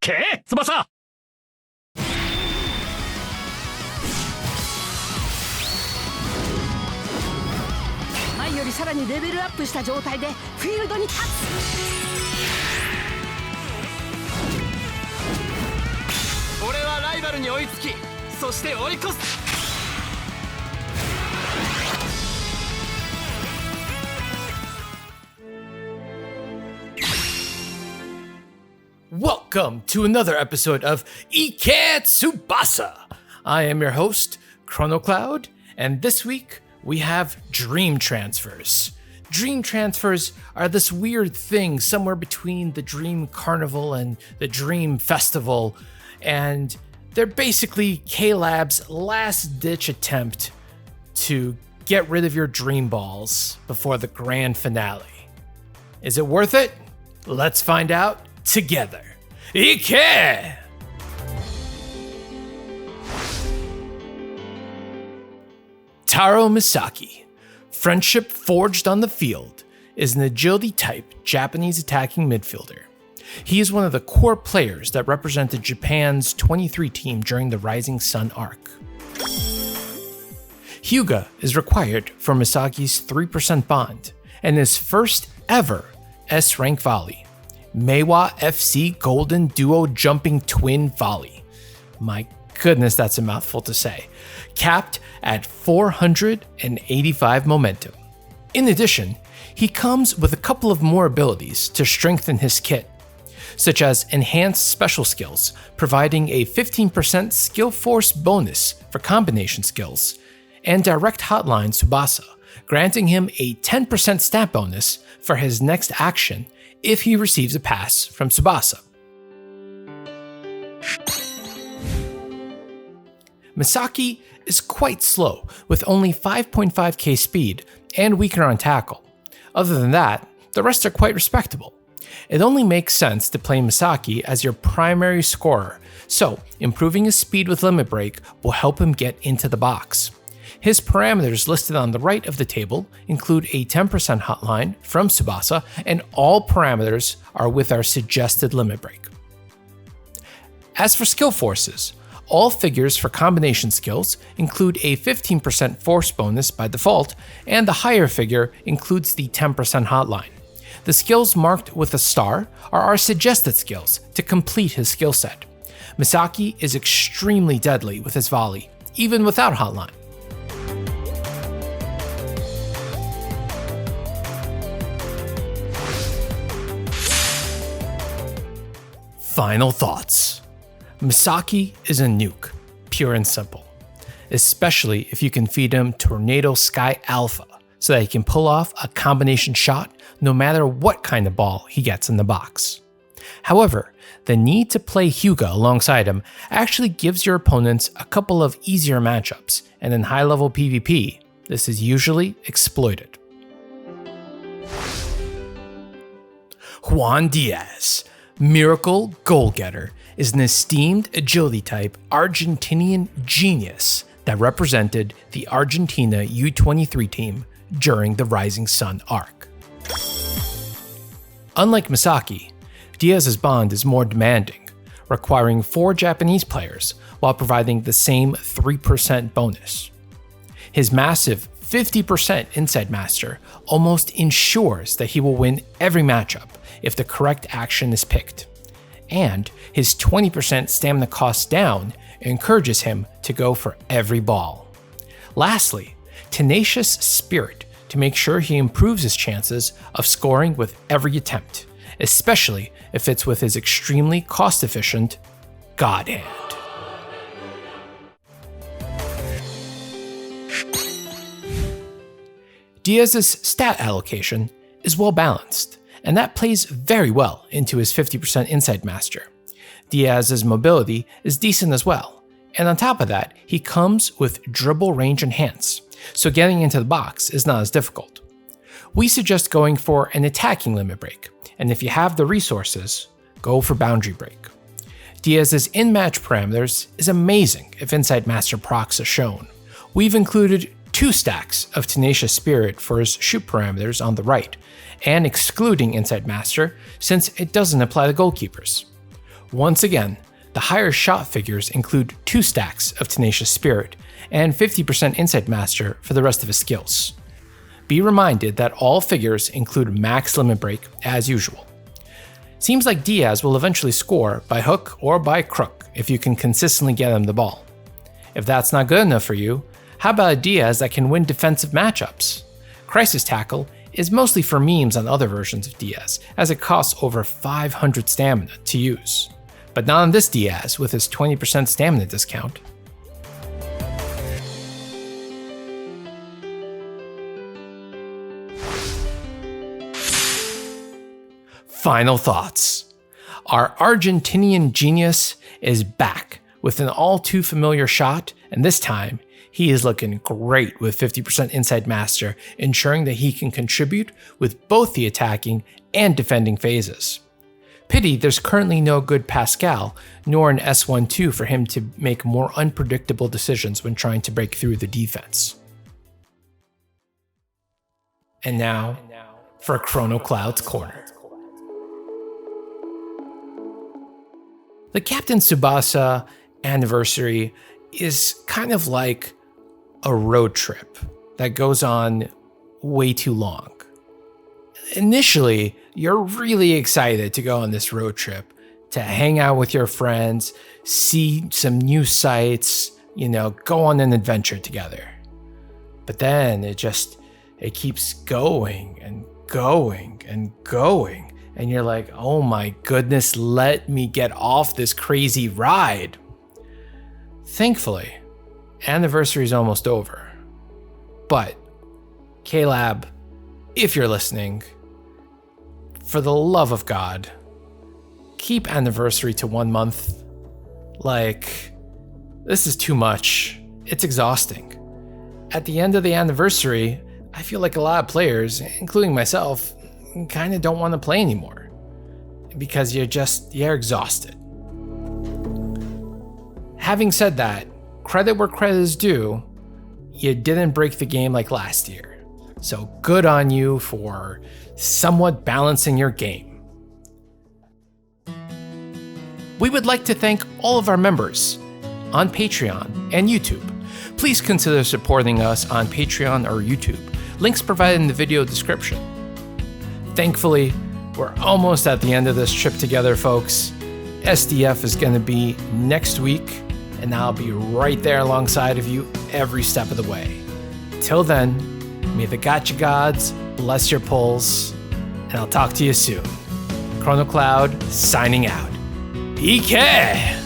け翼。前よりさらにレベルアップした状態でフィールドに立つ。俺はライバルに追いつき、そして追い越す。Welcome to another episode of Tsubasa. I am your host, Cronococloud, and this week we have dream transfers. Dream transfers are this weird thing somewhere between the Dream Carnival and the Dream Festival, and they're basically K-Lab's last-ditch attempt to get rid of your dream balls before the grand finale. Is it worth it? Let's find out together. Ike! Taro Misaki, friendship forged on the field, is an agility-type Japanese attacking midfielder. He is one of the core players that represented Japan's 23 team during the Rising Sun arc. Hyuga is required for Misaki's 3% bond and his first ever S-rank volley, Meiwa FC Golden Duo Jumping Twin Volley. My goodness, that's a mouthful to say. Capped at 485 momentum. In addition, he comes with a couple of more abilities to strengthen his kit, such as enhanced special skills, providing a 15% skill force bonus for combination skills, and direct hotline Tsubasa, granting him a 10% stat bonus for his next action if he receives a pass from Tsubasa. Misaki is quite slow, with only 5.5k speed and weaker on tackle. Other than that, the rest are quite respectable. It only makes sense to play Misaki as your primary scorer, so improving his speed with Limit Break will help him get into the box. His parameters listed on the right of the table include a 10% hotline from Tsubasa, and all parameters are with our suggested limit break. As for skill forces, all figures for combination skills include a 15% force bonus by default, and the higher figure includes the 10% hotline. The skills marked with a star are our suggested skills to complete his skill set. Misaki is extremely deadly with his volley, even without hotline. Final thoughts. Misaki is a nuke, pure and simple. Especially if you can feed him Tornado Sky Alpha so that he can pull off a combination shot no matter what kind of ball he gets in the box. However, the need to play Hyuga alongside him actually gives your opponents a couple of easier matchups, and in high-level PvP, this is usually exploited. Juan Diaz, Miracle Goal-Getter, is an esteemed agility-type Argentinian genius that represented the Argentina U23 team during the Rising Sun arc. Unlike Misaki, Diaz's bond is more demanding, requiring 4 Japanese players while providing the same 3% bonus. His massive 50% Inside Master almost ensures that he will win every matchup if the correct action is picked, and his 20% stamina cost down encourages him to go for every ball. Lastly, Tenacious Spirit to make sure he improves his chances of scoring with every attempt, especially if it's with his extremely cost-efficient God Hand. Diaz's stat allocation is well balanced, and that plays very well into his 50% Inside Master. Diaz's mobility is decent as well, and on top of that, he comes with dribble range enhance, so getting into the box is not as difficult. We suggest going for an attacking limit break, and if you have the resources, go for boundary break. Diaz's in-match parameters is amazing if Inside Master procs are shown. We've included 2 stacks of Tenacious Spirit for his shoot parameters on the right, and excluding Inside Master since it doesn't apply to goalkeepers. Once again, the higher shot figures include 2 stacks of Tenacious Spirit and 50% Insight Master for the rest of his skills. Be reminded that all figures include max limit break as usual. Seems like Diaz will eventually score by hook or by crook if you can consistently get him the ball. If that's not good enough for you, how about a Diaz that can win defensive matchups? Crisis Tackle is mostly for memes on other versions of Diaz, as it costs over 500 stamina to use. But not on this Diaz with his 20% stamina discount. Final thoughts. Our Argentinian genius is back with an all too familiar shot, and this time, he is looking great with 50% Insight Master, ensuring that he can contribute with both the attacking and defending phases. Pity there's currently no good Pascal, nor an S12 for him to make more unpredictable decisions when trying to break through the defense. And now, for Cronocloud's Corner. The Captain Tsubasa anniversary is kind of like a road trip that goes on way too long. Initially, you're really excited to go on this road trip, to hang out with your friends, see some new sights, go on an adventure together. But then it keeps going and going and going. And you're like, oh my goodness, let me get off this crazy ride. Thankfully, anniversary is almost over. But, K-Lab, if you're listening, for the love of God, keep anniversary to 1 month. This is too much. It's exhausting. At the end of the anniversary, I feel like a lot of players, including myself, kind of don't want to play anymore because you're exhausted. Having said that, credit where credit is due, you didn't break the game like last year. So good on you for somewhat balancing your game. We would like to thank all of our members on Patreon and YouTube. Please consider supporting us on Patreon or YouTube. Links provided in the video description. Thankfully, we're almost at the end of this trip together, folks. SDF is going to be next week, and I'll be right there alongside of you every step of the way. Till then, may the gacha gods bless your pulls, and I'll talk to you soon. Cronocloud signing out. PK!